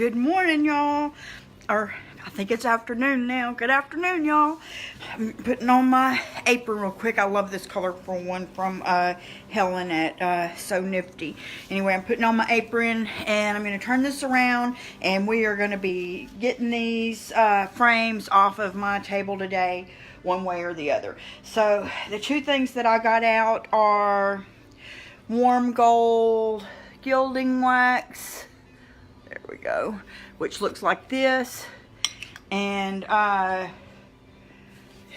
Good morning, y'all. Or I think it's afternoon now. Good afternoon, y'all. I'm putting on my apron real quick. I love this colorful one from Helen at So Nifty. Anyway, I'm putting on my apron and I'm going to turn this around and we are going to be getting these frames off of my table today, one way or the other. So the two things that I got out are warm gold gilding wax. There we go, which looks like this, and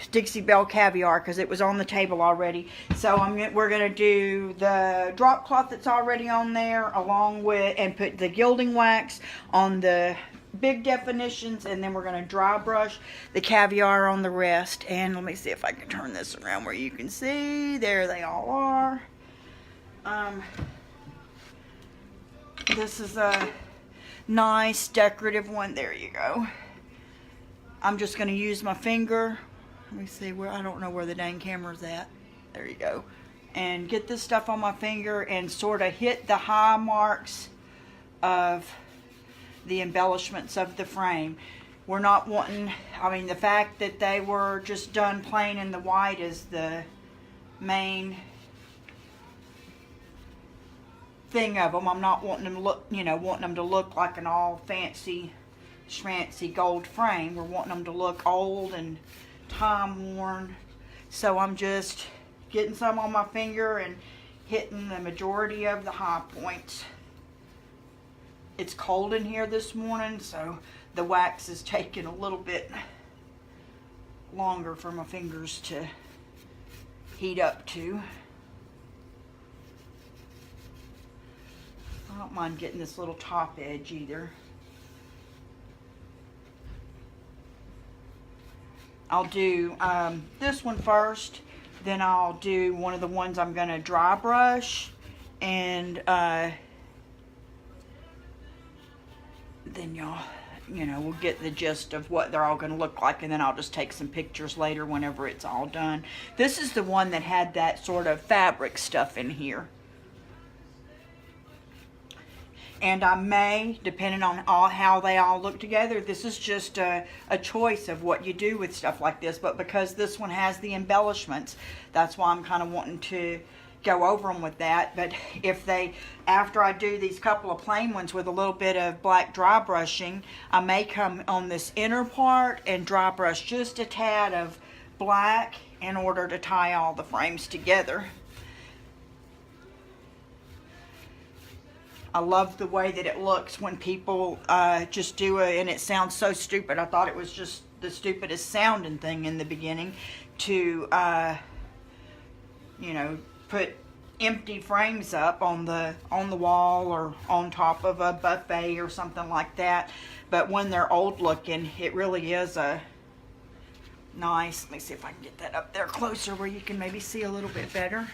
Dixie Belle caviar, because it was on the table already. So we're gonna do the drop cloth that's already on there, along with, and put the gilding wax on the big definitions, and then we're gonna dry brush the caviar on the rest. And let me see if I can turn this around where you can see. There they all are. This is a nice decorative one. There you go. I'm just going to use my finger. Let me see where, I don't know where the dang camera's at. There you go. And get this stuff on my finger and sort of hit the high marks of the embellishments of the frame. We're not wanting, I mean, the fact that they were just done plain in the white is the main thing of them. I'm not wanting them to look, wanting them to look like an all fancy schmancy gold frame. We're wanting them to look old and time worn. So I'm just getting some on my finger and hitting the majority of the high points. It's cold in here this morning, so the wax is taking a little bit longer for my fingers to heat up to. I don't mind getting this little top edge either. I'll do this one first, then I'll do one of the ones I'm going to dry brush, and then y'all, we'll get the gist of what they're all going to look like, and then I'll just take some pictures later whenever it's all done. This is the one that had that sort of fabric stuff in here. And I may, depending on how they all look together, this is just a choice of what you do with stuff like this. But because this one has the embellishments, that's why I'm kind of wanting to go over them with that. But if after I do these couple of plain ones with a little bit of black dry brushing, I may come on this inner part and dry brush just a tad of black in order to tie all the frames together. I love the way that it looks when people just do it, and it sounds so stupid. I thought it was just the stupidest sounding thing in the beginning to, put empty frames up on the wall or on top of a buffet or something like that. But when they're old looking, it really is a nice. Let me see if I can get that up there closer where you can maybe see a little bit better.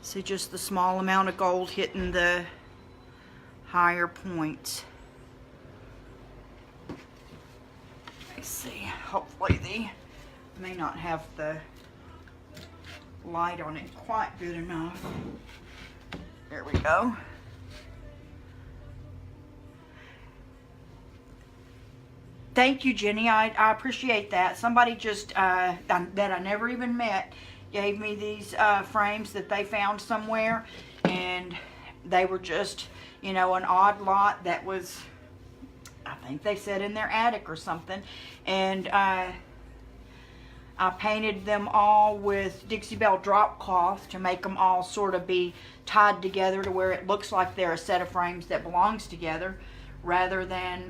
See just the small amount of gold hitting the higher points. Let me see. Hopefully they may not have the light on it quite good enough. There we go. Thank you, Jenny. I appreciate that. Somebody just that I never even met gave me these frames that they found somewhere, and they were just, an odd lot that was, I think they said, in their attic or something. And I painted them all with Dixie Belle drop cloth to make them all sort of be tied together to where it looks like they're a set of frames that belongs together, rather than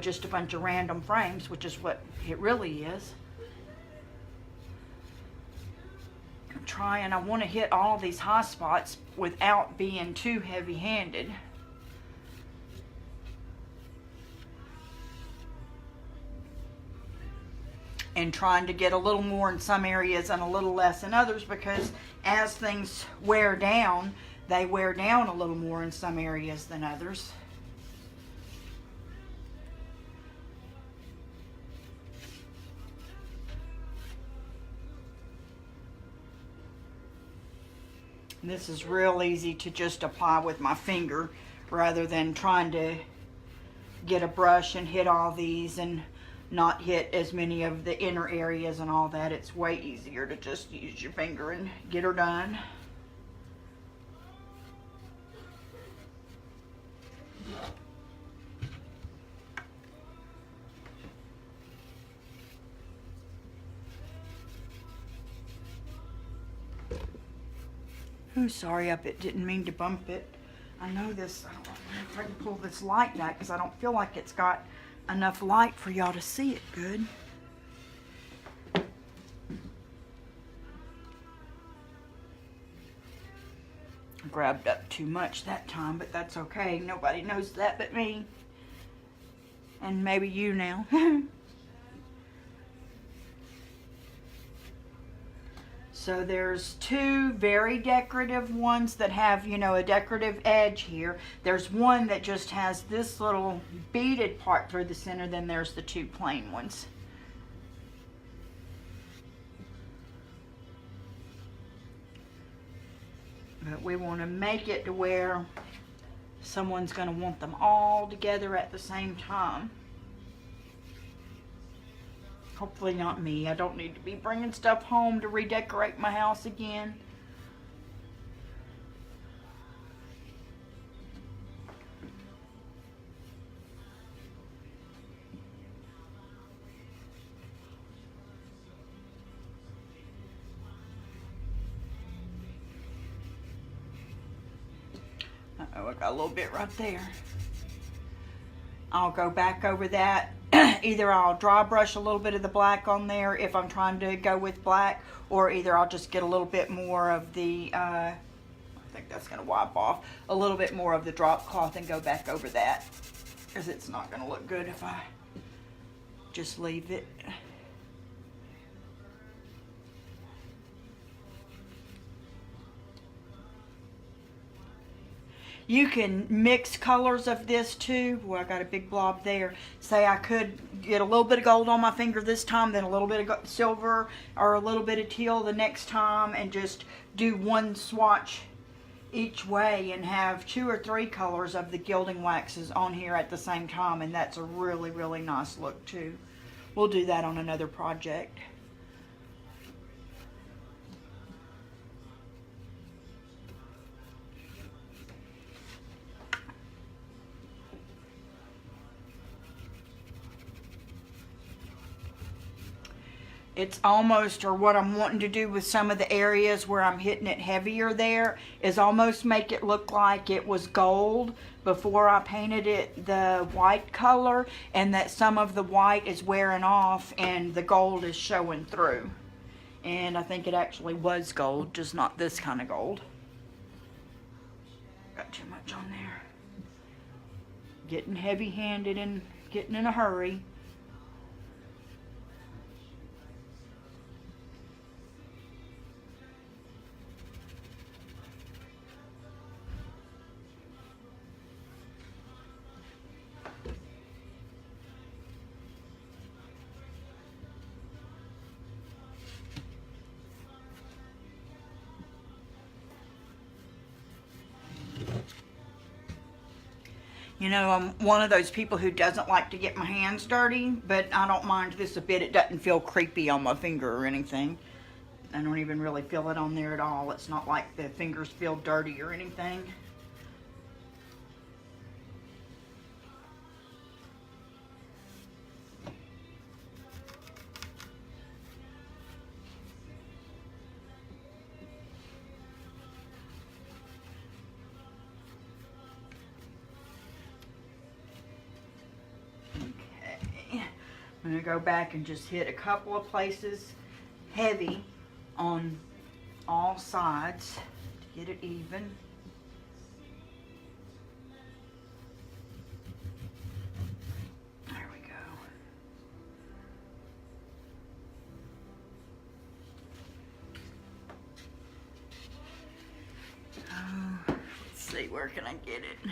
just a bunch of random frames, which is what it really is. I want to hit all these high spots without being too heavy-handed. And trying to get a little more in some areas and a little less in others, because as things wear down, they wear down a little more in some areas than others. And this is real easy to just apply with my finger rather than trying to get a brush and hit all these and not hit as many of the inner areas and all that. It's way easier to just use your finger and get her done. Oh, sorry, didn't mean to bump it. I know this, I don't know if I can pull this light back because I don't feel like it's got enough light for y'all to see it good. I grabbed up too much that time, but that's okay. Nobody knows that but me. And maybe you now. So there's two very decorative ones that have, you know, a decorative edge here. There's one that just has this little beaded part through the center. Then there's the two plain ones. But we want to make it to where someone's going to want them all together at the same time. Hopefully not me. I don't need to be bringing stuff home to redecorate my house again. Uh-oh, I got a little bit right there. I'll go back over that. Either I'll dry brush a little bit of the black on there if I'm trying to go with black, or either I'll just get a little bit more of the, I think that's going to wipe off, a little bit more of the drop cloth and go back over that, because it's not going to look good if I just leave it. You can mix colors of this too. Well, I got a big blob there. Say I could get a little bit of gold on my finger this time, then a little bit of silver or a little bit of teal the next time, and just do one swatch each way and have 2 or 3 colors of the gilding waxes on here at the same time, and that's a really, really nice look too. We'll do that on another project. It's almost, or what I'm wanting to do with some of the areas where I'm hitting it heavier there, is almost make it look like it was gold before I painted it the white color, and that some of the white is wearing off and the gold is showing through. And I think it actually was gold, just not this kind of gold. Got too much on there. Getting heavy-handed and getting in a hurry. You know, I'm one of those people who doesn't like to get my hands dirty, but I don't mind this a bit. It doesn't feel creepy on my finger or anything. I don't even really feel it on there at all. It's not like the fingers feel dirty or anything. I'm going to go back and just hit a couple of places heavy on all sides to get it even. There we go. Oh, let's see, where can I get it?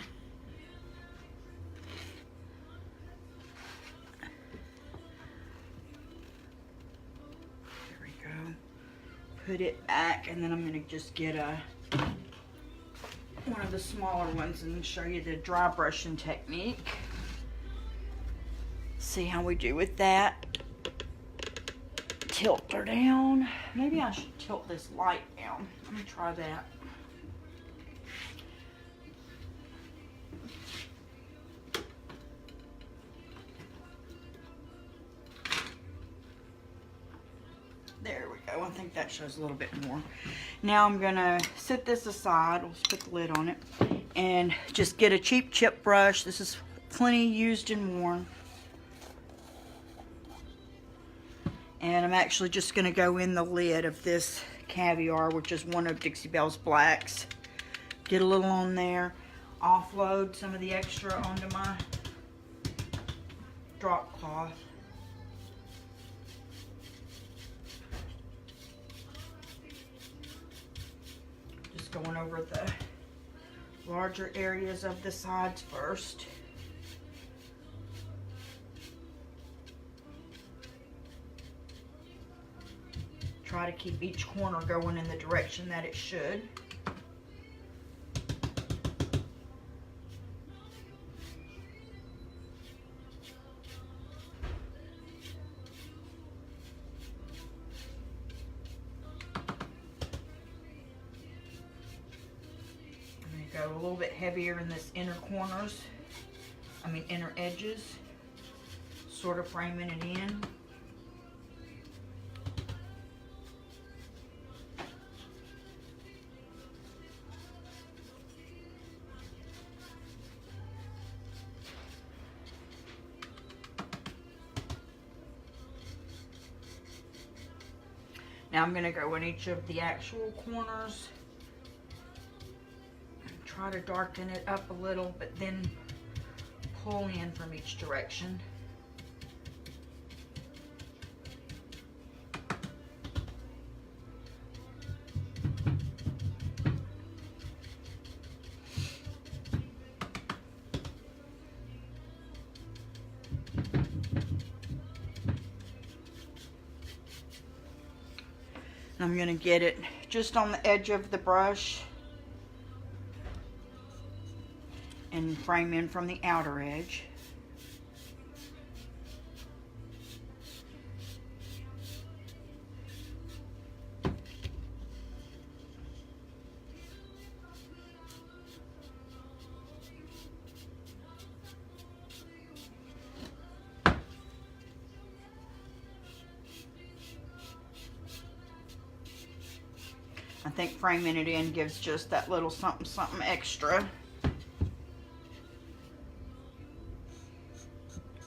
Put it back, and then I'm going to just get a one of the smaller ones and show you the dry brushing technique. See how we do with that. Tilt her down. Maybe I should tilt this light down. Let me try that. There we go. I think that shows a little bit more. Now I'm gonna set this aside. Let's put the lid on it and just get a cheap chip brush. This is plenty used and worn. And I'm actually just gonna go in the lid of this Caviar, which is one of Dixie Belle's blacks. Get a little on there. Offload some of the extra onto my drop cloth. Going over the larger areas of the sides first. Try to keep each corner going in the direction that it should. Go a little bit heavier in this inner corners, inner edges, sort of framing it in. Now I'm going to go in each of the actual corners. Try to darken it up a little, but then pull in from each direction. I'm going to get it just on the edge of the brush and frame in from the outer edge. I think framing it in gives just that little something something extra.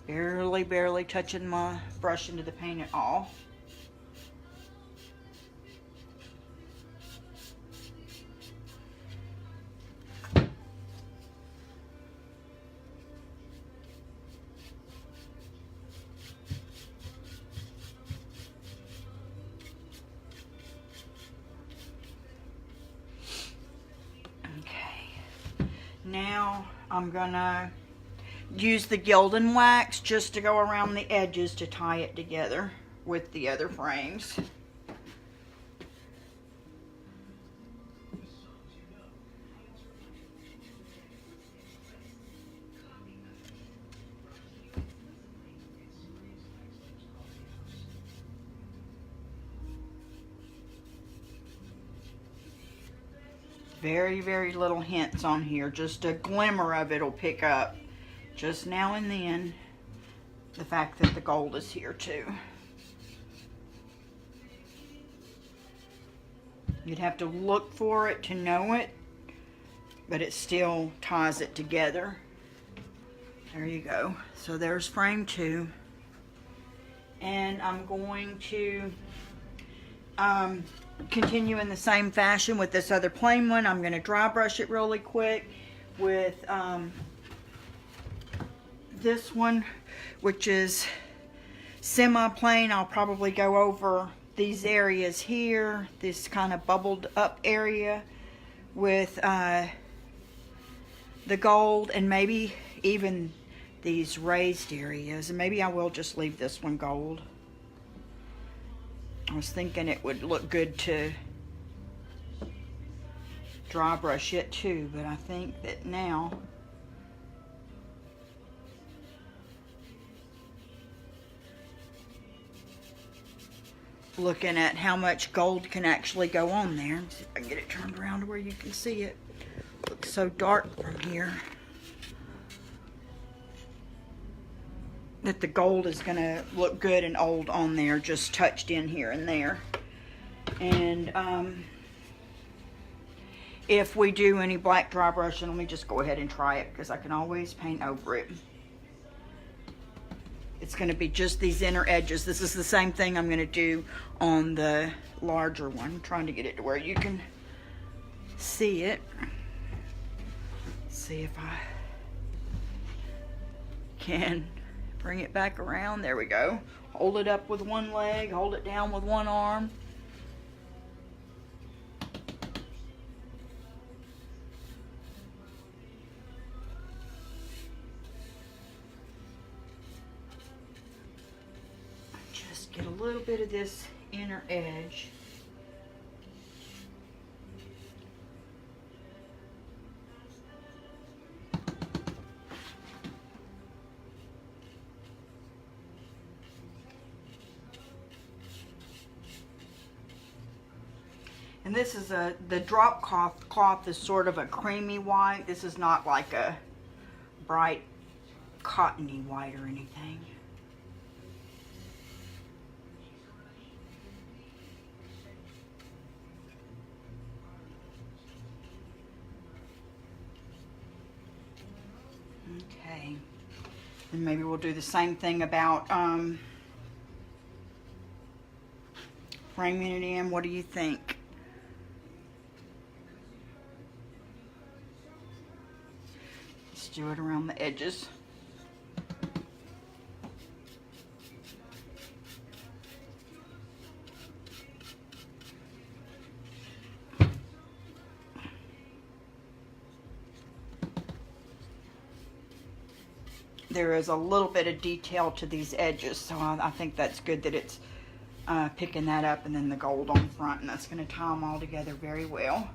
Barely touching my brush into the paint at all. Now I'm gonna use the Gildan wax just to go around the edges to tie it together with the other frames. Very little hints on here. Just a glimmer of it'll pick up just now and then the fact that the gold is here too. You'd have to look for it to know it, but it still ties it together. There you go. So there's frame 2. And I'm going to continue in the same fashion with this other plain one. I'm going to dry brush it really quick with this one, which is semi-plain. I'll probably go over these areas here, this kind of bubbled up area with the gold, and maybe even these raised areas. And maybe I will just leave this one gold. I was thinking it would look good to dry brush it too, but I think that now looking at how much gold can actually go on there. Let's see if I can get it turned around to where you can see it. Looks so dark from here that the gold is going to look good and old on there, just touched in here and there. And if we do any black dry brushing, let me just go ahead and try it, because I can always paint over it. It's going to be just these inner edges. This is the same thing I'm going to do on the larger one. I'm trying to get it to where you can see it. Let's see if I can bring it back around. There we go. Hold it up with one leg, hold it down with one arm. Get a little bit of this inner edge. And this is the drop cloth is sort of a creamy white. This is not like a bright cottony white or anything. Okay, and maybe we'll do the same thing about framing it in. What do you think? Let's do it around the edges. There is a little bit of detail to these edges, so I think that's good that it's picking that up, and then the gold on front, and that's going to tie them all together very well.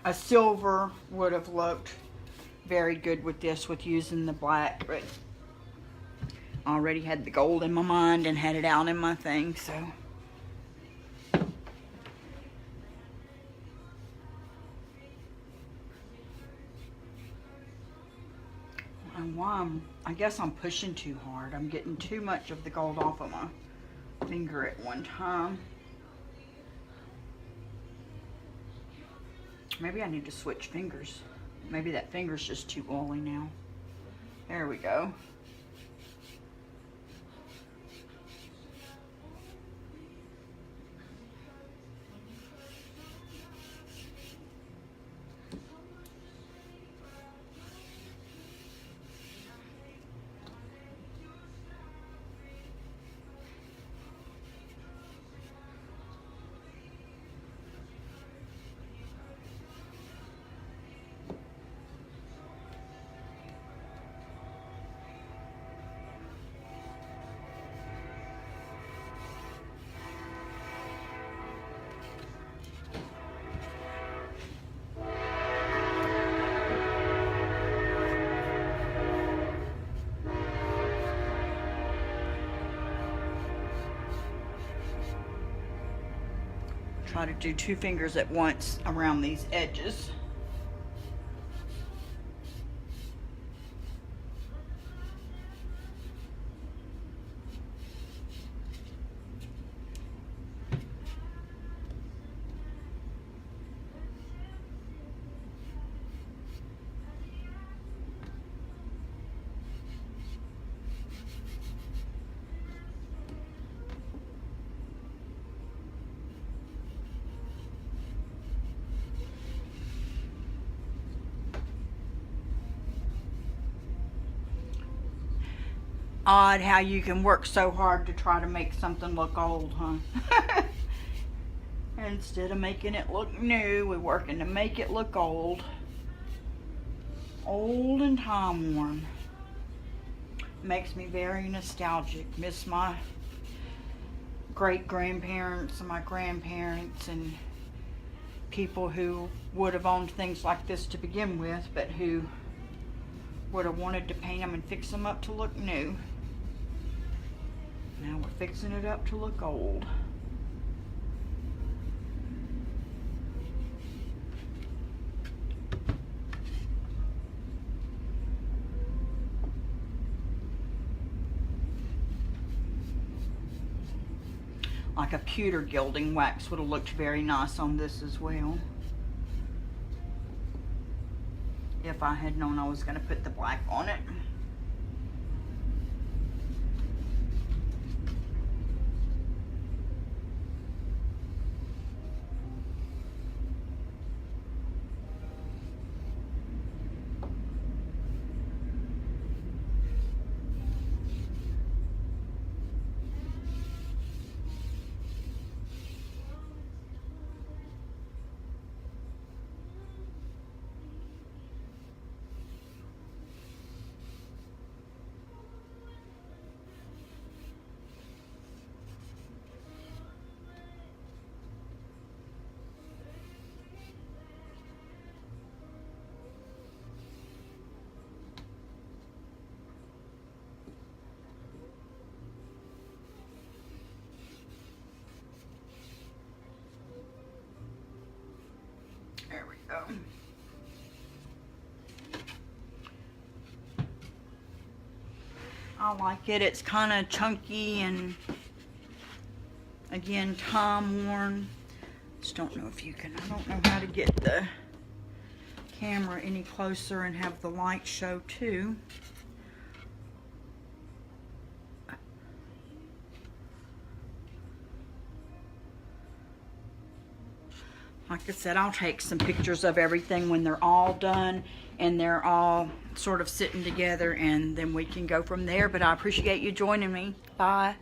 A silver would have looked very good with this, with using the black, but I already had the gold in my mind and had it out in my thing, so. And I guess I'm pushing too hard. I'm getting too much of the gold off of my finger at one time. Maybe I need to switch fingers. Maybe that finger's just too oily now. There we go. Try to do 2 fingers at once around these edges. odd how you can work so hard to try to make something look old, huh? Instead of making it look new, we're working to make it look old. Old and time worn. Makes me very nostalgic. Miss my great grandparents and my grandparents and people who would have owned things like this to begin with, but who would have wanted to paint them and fix them up to look new. Now we're fixing it up to look old. Like a pewter gilding wax would have looked very nice on this as well. If I had known I was going to put the black on it. There we go. I like it. It's kind of chunky and, again, time worn. Just don't know if you can, I don't know how to get the camera any closer and have the light show too. Like I said, I'll take some pictures of everything when they're all done and they're all sort of sitting together, and then we can go from there. But I appreciate you joining me. Bye.